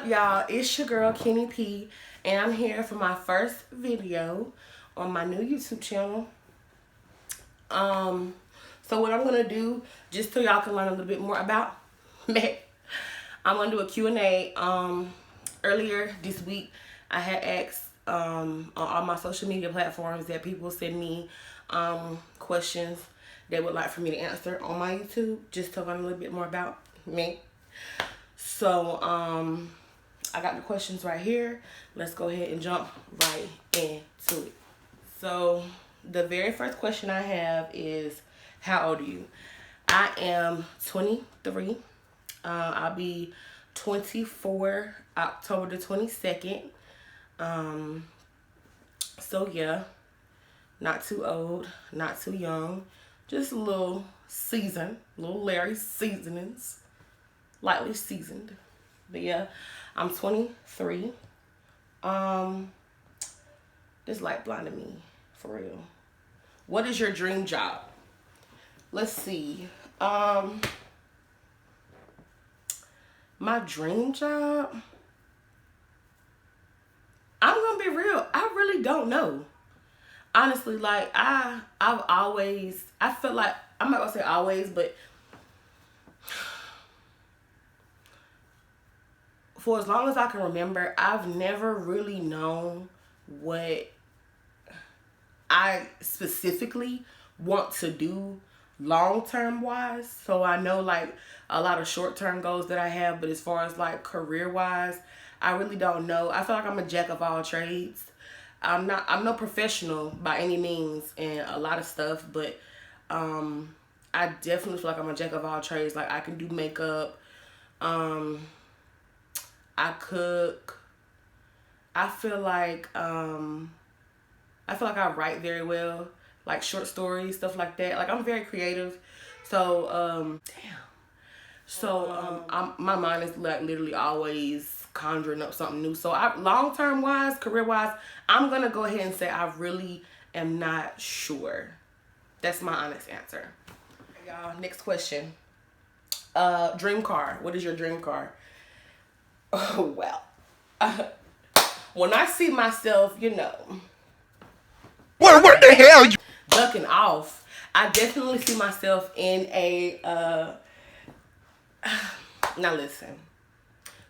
up, y'all? It's your girl Kenny P, and I'm here for my first video on my new YouTube channel. So what I'm gonna do, just so y'all can learn a little bit more about me, I'm gonna do a Q&A. Earlier this week, I had asked on all my social media platforms that people send me questions they would like for me to answer on my YouTube, just to learn a little bit more about me. So, I got the questions right here. Let's go ahead and jump right into it. So, the very first question I have is, how old are you? I am 23. I'll be 24 October the 22nd. So yeah, not too old, not too young. Just a little seasoned, little Larry seasonings. Lightly seasoned. But yeah, I'm 23. This light blinded me, for real. What is your dream job? Let's see. My dream job? I'm gonna be real. I really don't know. Honestly, like I feel like, I'm not gonna say always, but for as long as I can remember, I've never really known what I specifically want to do long-term wise. So I know like a lot of short-term goals that I have, but as far as like career-wise, I really don't know. I feel like I'm a jack of all trades. I'm no professional by any means in a lot of stuff, but I definitely feel like I'm a jack of all trades. Like I can do makeup, I cook. I feel like I write very well, like short stories, stuff like that. Like I'm very creative. So my mind is like literally always conjuring up something new. So long term wise, career wise, I'm gonna go ahead and say I really am not sure. That's my honest answer. Y'all, next question. Dream car. What is your dream car? Oh well. When I see myself, What the hell? Ducking off, I definitely see myself in a now listen.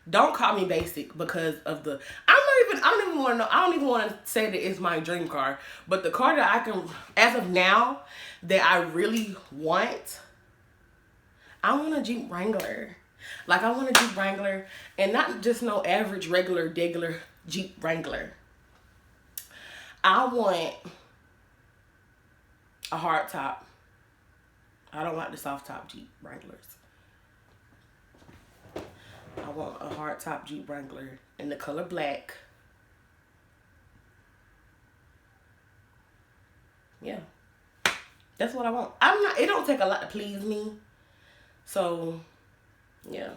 Don't call me basic because of the I don't even want to know. I don't even want to say that it's my dream car, but the car that I can, as of now, that I really want, I want a Jeep Wrangler. Like I want a Jeep Wrangler, and not just no average regular Jeep Wrangler. I want a hard top. I don't like the soft top Jeep Wranglers. I want a hard top Jeep Wrangler in the color black. Yeah. That's what I want. It don't take a lot to please me. So, yeah.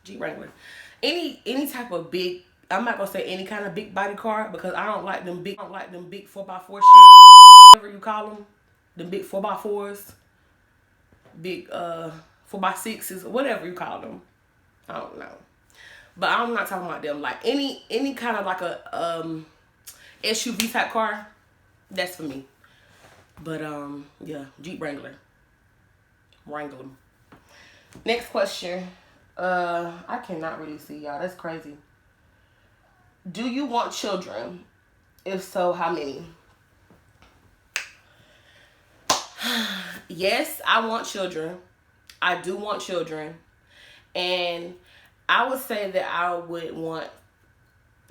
Jeep Wrangler. Any type of big, I'm not gonna say any kind of big body car because I don't like them big 4x4 shit. Whatever you call them. The big 4x4s. Big 4x6s, whatever you call them. I don't know. But I'm not talking about them. Like any kind of like a SUV type car, that's for me. But yeah, Jeep Wrangler. Wrangle them. Next question. I cannot really see y'all. That's crazy. Do you want children? If so, how many? Yes, I want children. I do want children. And I would say that I would want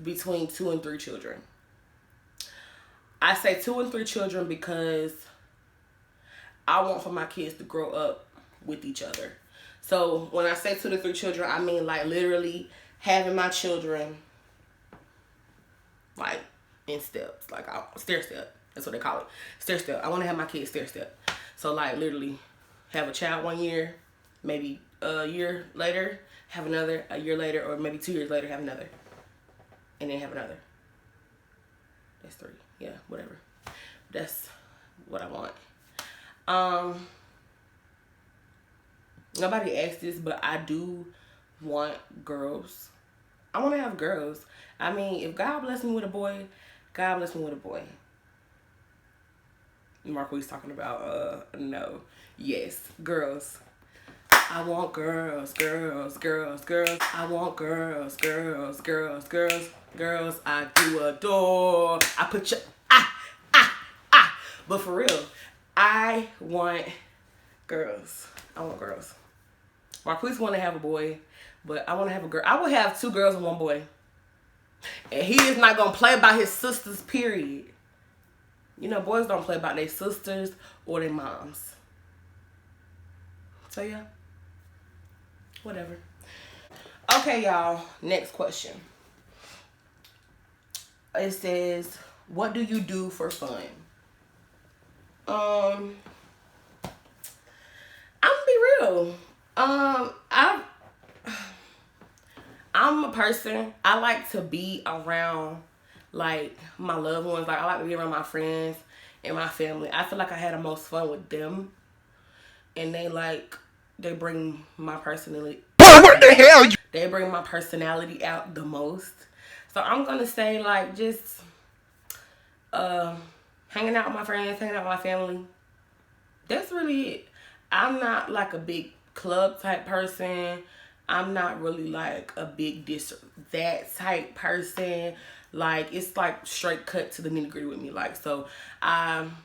between 2 and 3 children. I say 2 and 3 children because I want for my kids to grow up with each other. So when I say 2 to 3 children, I mean like literally having my children like in steps, like stair step. That's what they call it, stair step. I want to have my kids stair step. So like literally have a child 1 year, maybe a year later have another, a year later, or maybe 2 years later have another, and then have another. That's 3. Yeah, whatever. That's what I want. Nobody asked this, but I do want girls. I want to have girls. I mean, if God bless me with a boy, God bless me with a boy. Marquis talking about, no. Yes, girls. I want girls, girls, girls, girls. I want girls, girls, girls, girls, girls. I do adore. I put you, ah. But for real, I want girls. I want girls. Marquis want to have a boy, but I want to have a girl. I will have 2 girls and 1 boy. And he is not going to play about his sisters, period. You know, boys don't play about their sisters or their moms. So, yeah. Whatever. Okay, y'all. Next question. It says, what do you do for fun? I'm gonna be real. I'm a person, I like to be around like my loved ones. Like I like to be around my friends and my family. I feel like I had the most fun with them. And they bring my personality. What the hell? They bring my personality out the most. So I'm gonna say like just hanging out with my friends, hanging out with my family. That's really it. I'm not like a big club type person. I'm not really like a big that type person. Like it's like straight cut to the nitty gritty with me. Like so, I'm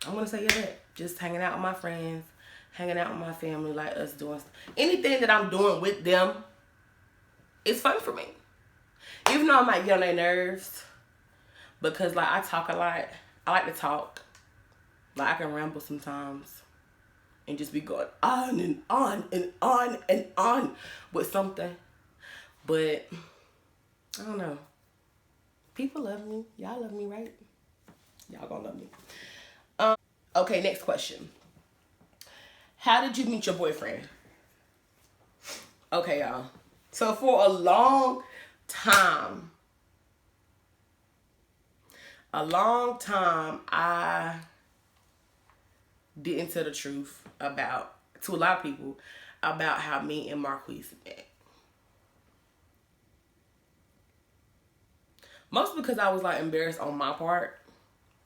gonna say yeah, that just hanging out with my friends, hanging out with my family, like us doing anything that I'm doing with them. It's fun for me, even though I might get on their nerves because like I talk a lot. I like to talk. Like I can ramble sometimes. And just be going on and on and on and on with something. But, I don't know. People love me. Y'all love me, right? Y'all gonna love me. Okay, next question. How did you meet your boyfriend? Okay, y'all. So, for a long time, I didn't tell the truth to a lot of people about how me and Marquis met. Mostly because I was like embarrassed on my part.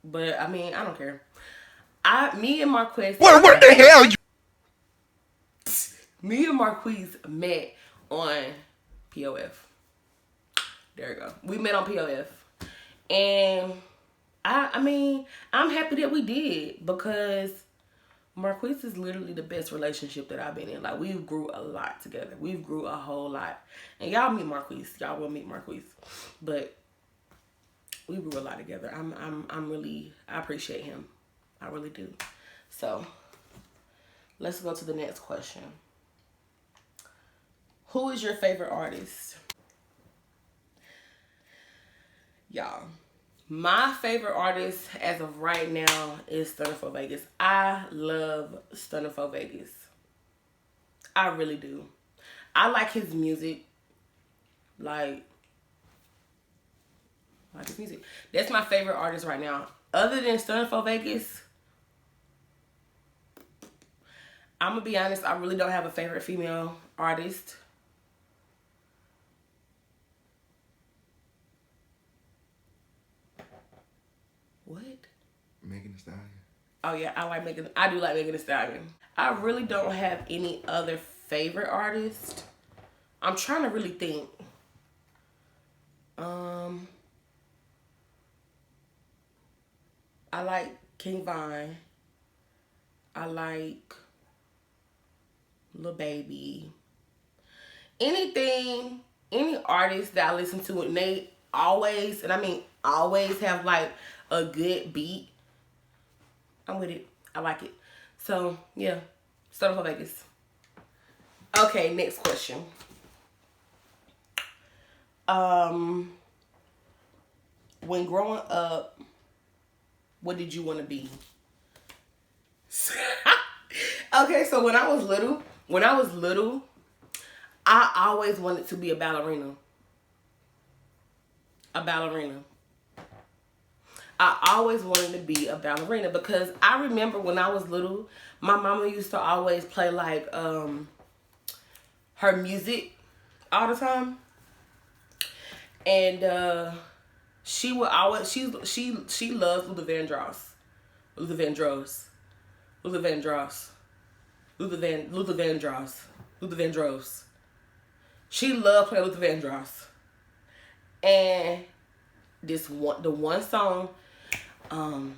But I mean, I don't care. Me and Marquis. What the hell? Me and Marquis met on POF. There we go. We met on POF. And I mean, I'm happy that we did because Marquis is literally the best relationship that I've been in. Like, we've grew a lot together. We've grew a whole lot. And y'all meet Marquis. Y'all will meet Marquis. But we grew a lot together. I appreciate him. I really do. So, let's go to the next question. Who is your favorite artist? Y'all, my favorite artist as of right now is Stunner for Vegas. I love Stunner for Vegas. I really do. I like his music. Like his music. That's my favorite artist right now. Other than Stunner for Vegas, I'm gonna be honest, I really don't have a favorite female artist. What? Megan Thee Stallion. Oh yeah, I do like Megan Thee Stallion. I really don't have any other favorite artist. I'm trying to really think. I like King Von. I like Lil Baby. Any artist that I listen to, and they always, and I mean always have like a good beat, I'm with it. I like it. So, yeah. Stunner for Vegas. Okay, next question. When growing up, what did you want to be? Okay, so when I was little, I always wanted to be a ballerina. I always wanted to be a ballerina because I remember when I was little, my mama used to always play like her music all the time. And she would always she loves Luther Vandross. Luther Vandross. Luther Vandross. Luther Vandross. Luther Vandross. She loved playing Luther Vandross. And the one song, da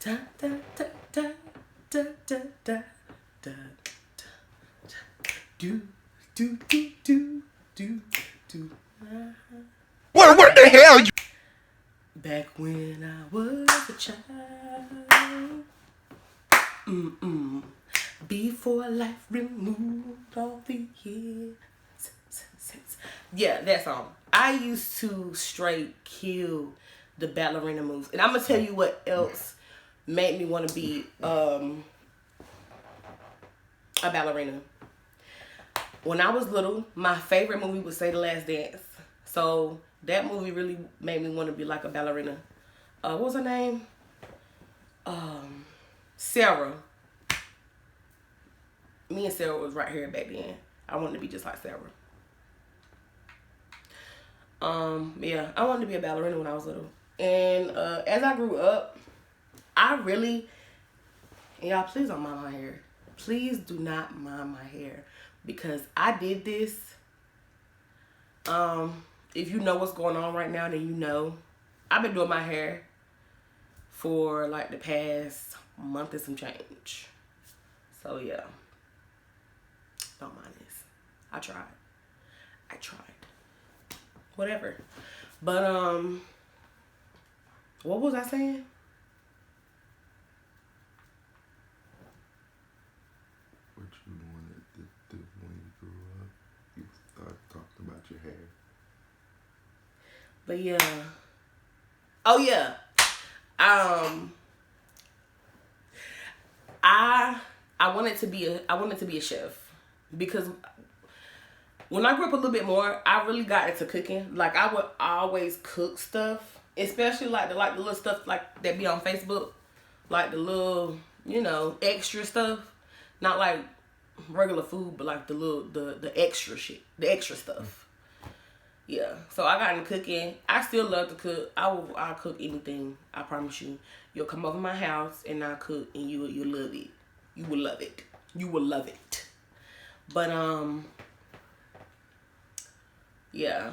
da da da da da da da do do do do do do. What the hell? Back when I was a child, before life removed all the years. Yeah, that song. I used to straight kill the ballerina moves. And I'm going to tell you what else made me want to be a ballerina. When I was little, my favorite movie was Say the Last Dance. So that movie really made me want to be like a ballerina. What was her name? Sarah. Me and Sarah was right here back then. I wanted to be just like Sarah. Yeah, I wanted to be a ballerina when I was little. And as I grew up, I really, y'all please don't mind my hair. Please do not mind my hair. Because I did this. If you know what's going on right now, then you know. I've been doing my hair for like the past month and some change. So yeah. Don't mind this. I tried. Whatever. But what was I saying? What you wanted to do when you grew up? You started talking about your hair. But yeah. Oh yeah. I wanted to be a chef because when I grew up a little bit more, I really got into cooking. Like I would always cook stuff, especially like the little stuff like that be on Facebook, like the little, extra stuff, not like regular food, but like the extra shit, the extra stuff. Yeah, so I got into cooking. I still love to cook. I'll cook anything. I promise you. You'll come over my house and I'll cook, and you'll love it. You will love it. You will love it. But yeah.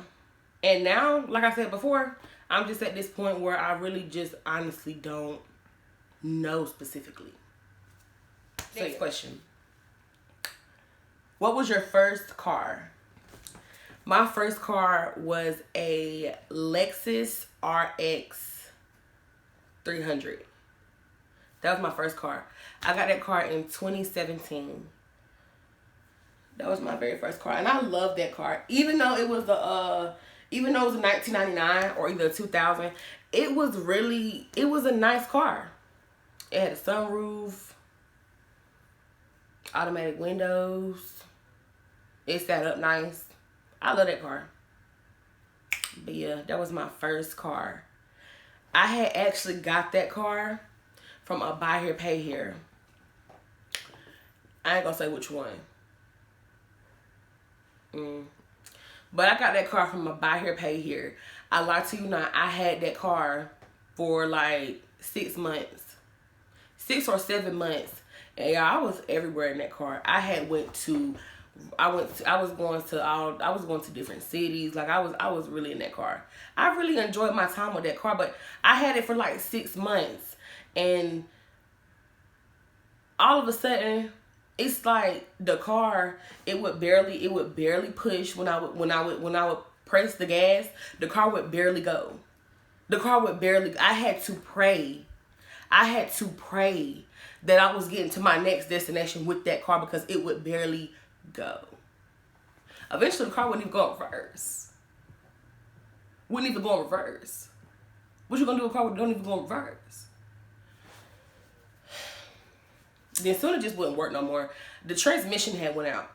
And now, like I said before, I'm just at this point where I really just honestly don't know specifically. Next question. What was your first car? My first car was a Lexus RX 300. That was my first car. I got that car in 2017. That was my very first car, and I love that car. Even though it was a 1999 or either 2000, it was a nice car. It had a sunroof, automatic windows. It sat up nice. I love that car. But yeah, that was my first car. I had actually got that car from a buy here, pay here. I ain't gonna say which one. But I got that car from a buy here, pay here. I lie to you not, I had that car for like 6 months. 6 or 7 months. And y'all, I was everywhere in that car. I was going to different cities. Like I was really in that car. I really enjoyed my time with that car, but I had it for like 6 months, and all of a sudden it's like the car, it would barely push when I would press the gas. The car would barely go. I had to pray that I was getting to my next destination with that car because it would barely go. Eventually the car wouldn't even go in reverse. What you gonna do with a car that don't even go in reverse? Then soon it just wouldn't work no more. The transmission had went out.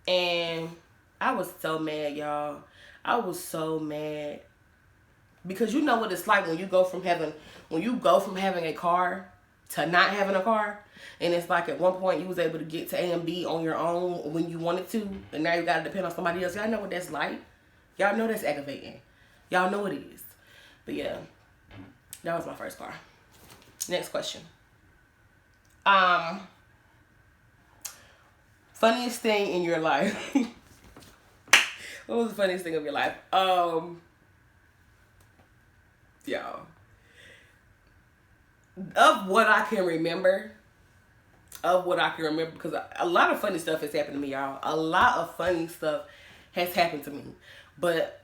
And I was so mad, y'all. I was so mad. Because you know what it's like when you go from having a car to not having a car. And it's like at one point you was able to get to A and B on your own when you wanted to, and now you gotta depend on somebody else. Y'all know what that's like. Y'all know that's aggravating. Y'all know it is. But yeah, that was my first car. Next question. Funniest thing in your life. What was the funniest thing of your life? Y'all. Of what I can remember, because a lot of funny stuff has happened to me, y'all. A lot of funny stuff has happened to me. But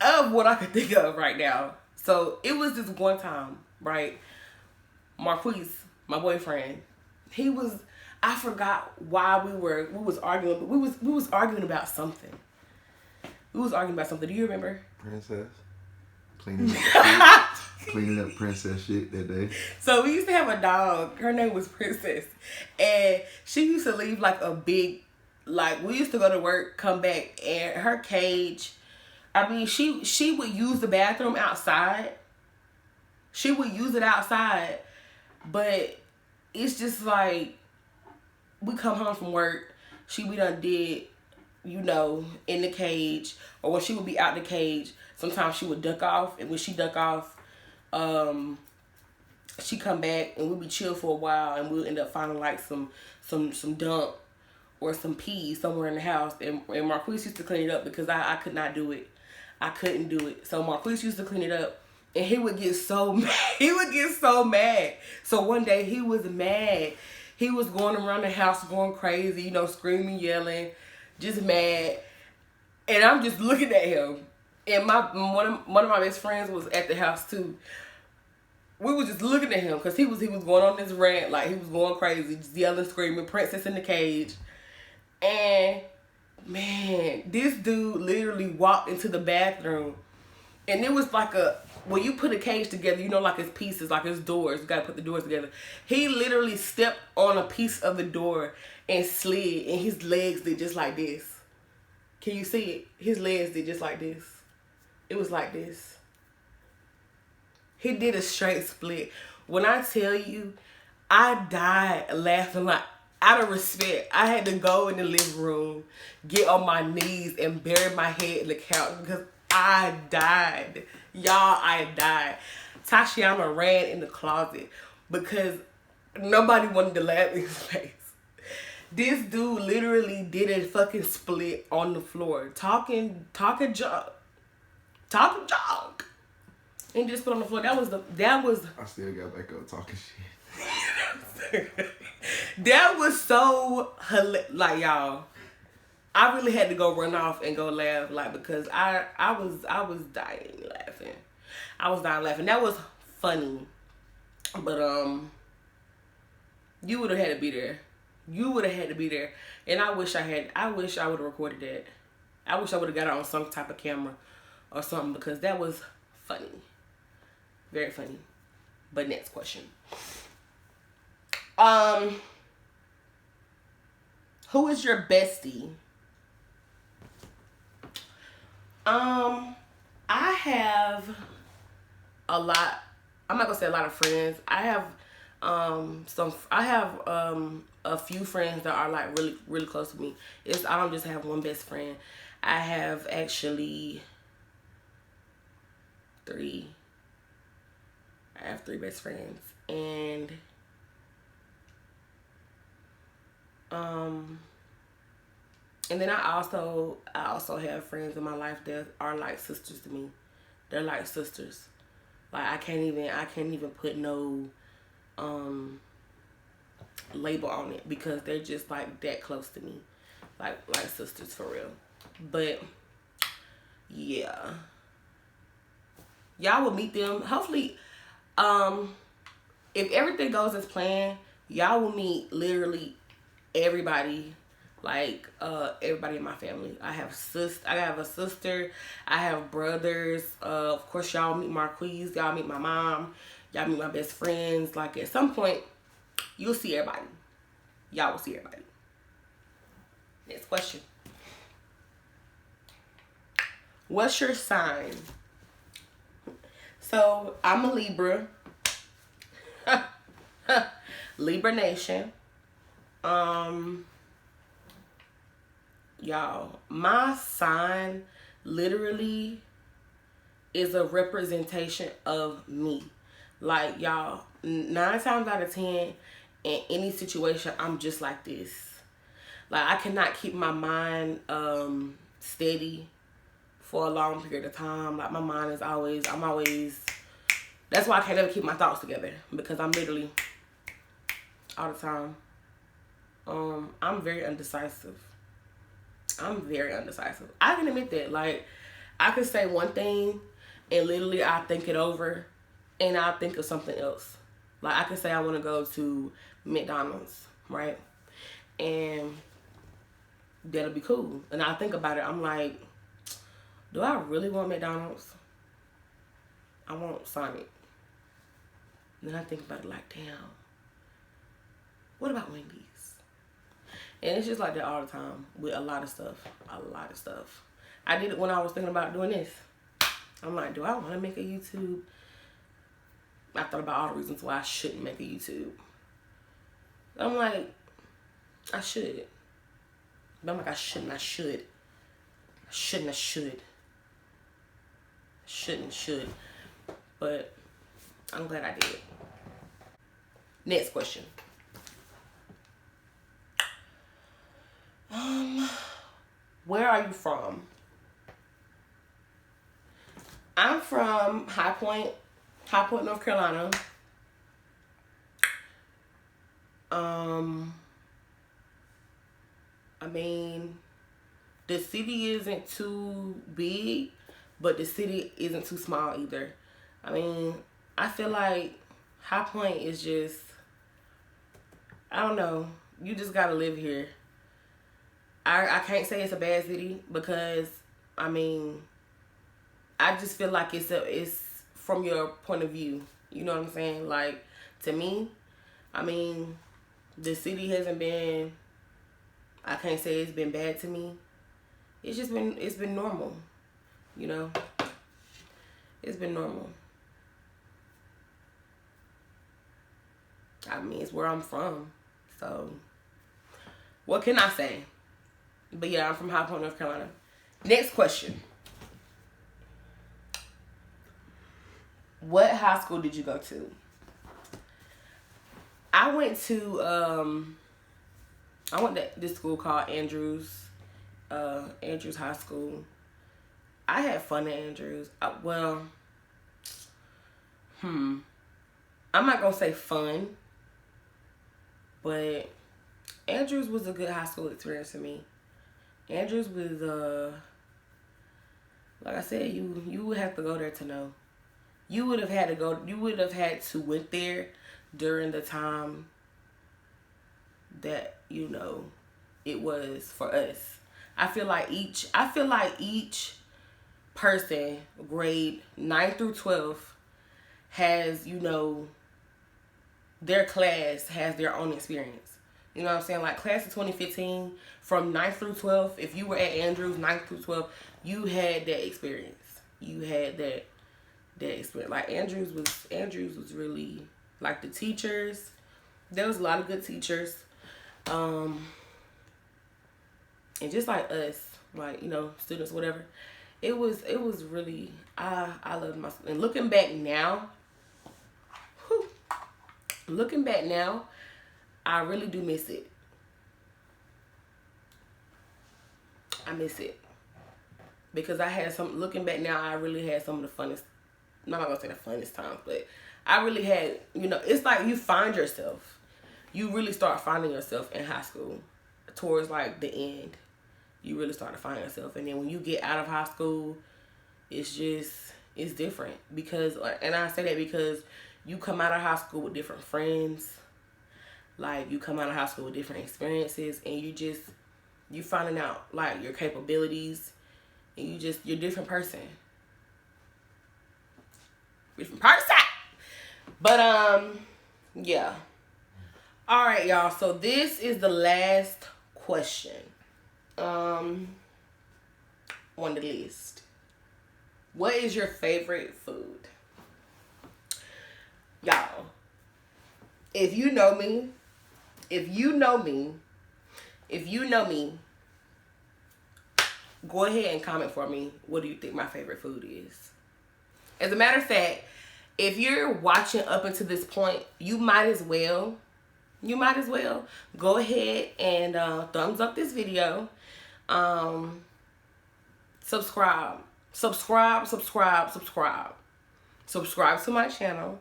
of what I could think of right now. So it was this one time, right? Marquise, my boyfriend, I forgot why we was arguing, but we was arguing about something. Do you remember? Princess. Cleaning up princess shit that day. So we used to have a dog. Her name was Princess. And she used to leave like a big, like we used to go to work, come back, and her cage, I mean, she would use the bathroom outside. She would use it outside. But it's just like, we come home from work, we done did, in the cage, or when she would be out the cage, sometimes she would duck off, and when she duck off, she come back, and we'd be chill for a while, and we'll end up finding like some dump or some pee somewhere in the house, and Marquise used to clean it up because I could not do it. I couldn't do it. So Marquise used to clean it up, and he would get so mad. So one day he was mad. He was going around the house going crazy, screaming, yelling, just mad. And I'm just looking at him. And one of my best friends was at the house too. We was just looking at him because he was going on this rant, like he was going crazy, just yelling, screaming, princess in the cage. And man, this dude literally walked into the bathroom, and it was like when you put a cage together, like it's pieces, like it's doors. You gotta put the doors together. He literally stepped on a piece of the door and slid, and his legs did just like this. Can you see it? His legs did just like this. It was like this. He did a straight split. When I tell you, I died laughing, like out of respect. I had to go in the living room, get on my knees, and bury my head in the couch because I died. Y'all, I died. Tashiana ran in the closet because nobody wanted to laugh in his face. This dude literally did a fucking split on the floor, talking junk, and just put on the floor. That was. I still got back up talking shit. That was so like, y'all. I really had to go run off and go laugh, like, because I was dying laughing. That was funny, but you would have had to be there. And I wish I would have recorded that. I wish I would have got it on some type of camera or something, because that was funny. Very funny. But next question. Who is your bestie? I have a lot. I'm not gonna say a lot of friends. I have a few friends that are like really, really close to me. I don't just have one best friend. I have actually three. I have three best friends, and then I also have friends in my life that are like sisters to me. They're like sisters. Like I can't even put no label on it, because they're just like that close to me. Like sisters for real. But yeah. Y'all will meet them. Hopefully, if everything goes as planned, y'all will meet literally everybody. Like everybody in my family. I have a sister. I have brothers. Of course, y'all meet Marquise. Y'all meet my mom. Y'all meet my best friends. Like at some point, you'll see everybody. Y'all will see everybody. Next question. What's your sign? So I'm a Libra. Libra Nation. Y'all, my sign literally is a representation of me. Like, y'all, 9 times out of 10, in any situation, I'm just like this. Like, I cannot keep my mind steady for a long period of time. Like, my mind is always, that's why I can't ever keep my thoughts together, because I'm literally all the time. I'm very undecisive. I can admit that. Like, I could say one thing and literally I'll think it over and I'll think of something else. Like, I could say I want to go to McDonald's, right? And that'll be cool. And I think about it. I'm like, do I really want McDonald's? I want Sonic. And then I think about it like, damn, what about Wendy's? And it's just like that all the time with a lot of stuff. I did it when I was thinking about doing this. I'm like, do I want to make a YouTube? I thought about all the reasons why I shouldn't make a YouTube. I'm like, I should. But I'm like, I shouldn't, I should. I shouldn't, I should. Shouldn't, should. But I'm glad I did. Next question. Where are you from? I'm from High Point, North Carolina. I mean, the city isn't too big, but the city isn't too small either. I mean, I feel like High Point is just, I don't know, you just gotta live here. I can't say it's a bad city because, I mean, I just feel like it's from your point of view. You know what I'm saying? Like, to me, I mean, the city hasn't been, I can't say it's been bad to me. It's been normal. You know? It's been normal. I mean, it's where I'm from. So, what can I say? But yeah, I'm from High Point, North Carolina. Next question. What high school did you go to? I went to this school called Andrews High School. I had fun at Andrews. I'm not gonna say fun, but Andrews was a good high school experience for me. Andrews was like I said, you would have to go there to know. You would have had to went there during the time that, you know, it was for us. I feel like each person, grade 9 through 12, has, you know, their class has their own experience. You know what I'm saying? Like, class of 2015, from 9th through 12th, if you were at Andrews 9th through 12th, you had that experience. You had that experience. Like, Andrews was really, like, the teachers, there was a lot of good teachers. And just like us, like, you know, students, whatever. It was really, I loved my school. And looking back now, I really do miss it. I miss it. Because looking back now, I really had some of the funnest, I'm not going to say the funnest times, but I really had, you know, it's like you find yourself. You really start finding yourself in high school. Towards, like, the end. You really start to find yourself. And then when you get out of high school, it's different. Because, and I say that because you come out of high school with different friends. Like, you come out of high school with different experiences, and you finding out, like, your capabilities, and you're a different person. But, yeah. All right, y'all. So this is the last question on the list. What is your favorite food? Y'all, if you know me, if you know me, if you know me, go ahead and comment for me. What do you think my favorite food is? As a matter of fact, if you're watching up until this point, you might as well go ahead and thumbs up this video. Subscribe to my channel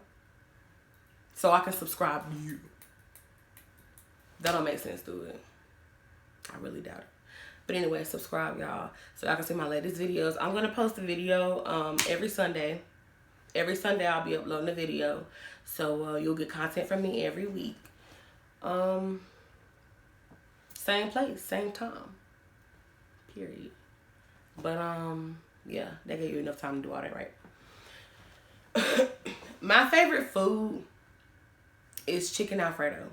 so I can subscribe to you. That don't make sense, do it? I really doubt it. But anyway, subscribe, y'all, so I can see my latest videos. I'm gonna post a video every Sunday. Every Sunday I'll be uploading a video, so you'll get content from me every week. Same place, same time. Period. But yeah, that gave you enough time to do all that, right? My favorite food is chicken Alfredo.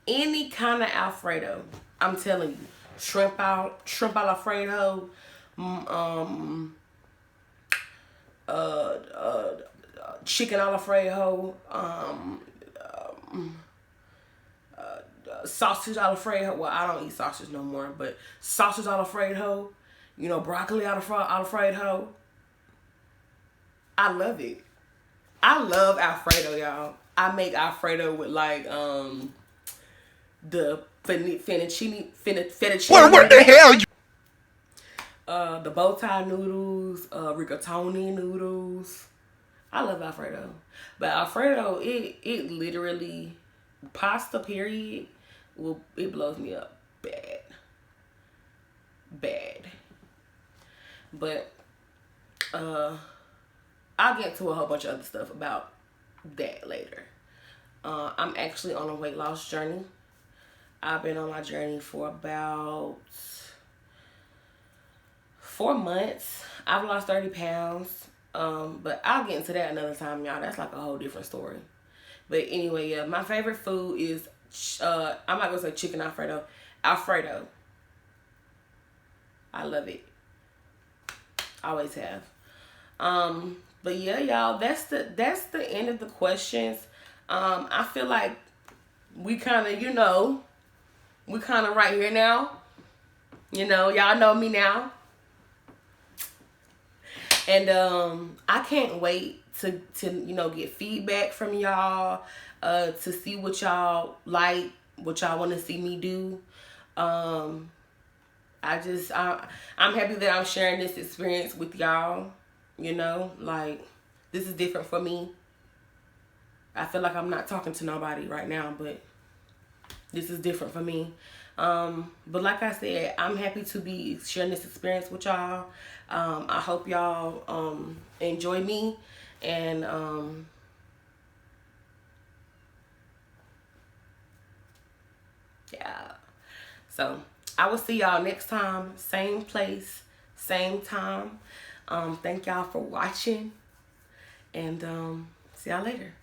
Any kind of Alfredo. I'm telling you. Shrimp Alfredo. Chicken Alfredo. Sausage Alfredo. Well, I don't eat sausage no more, but sausage Alfredo. You know, broccoli Alfredo. I love it. I love Alfredo, y'all. I make Alfredo with like the fettuccine. What the hell? The bow tie noodles, rigatoni noodles. I love Alfredo, but Alfredo, it literally, pasta period, it blows me up bad. But I'll get to a whole bunch of other stuff about that later. I'm actually on a weight loss journey. I've been on my journey for about 4 months. I've lost 30 pounds. But I'll get into that another time, y'all. That's like a whole different story. But anyway, yeah, my favorite food is, I'm not going to say chicken Alfredo. Alfredo. I love it. Always have. But yeah, y'all, that's the end of the questions. I feel like we kind of, we kind of right here now. Y'all know me now. And I can't wait to get feedback from y'all, to see what y'all like, what y'all want to see me do. I'm happy that I'm sharing this experience with y'all. Like, this is different for me. I feel like I'm not talking to nobody right now, but this is different for me. But like I said, I'm happy to be sharing this experience with y'all. I hope y'all enjoy me, and yeah. So I will see y'all next time, same place, same time. Thank y'all for watching, and see y'all later.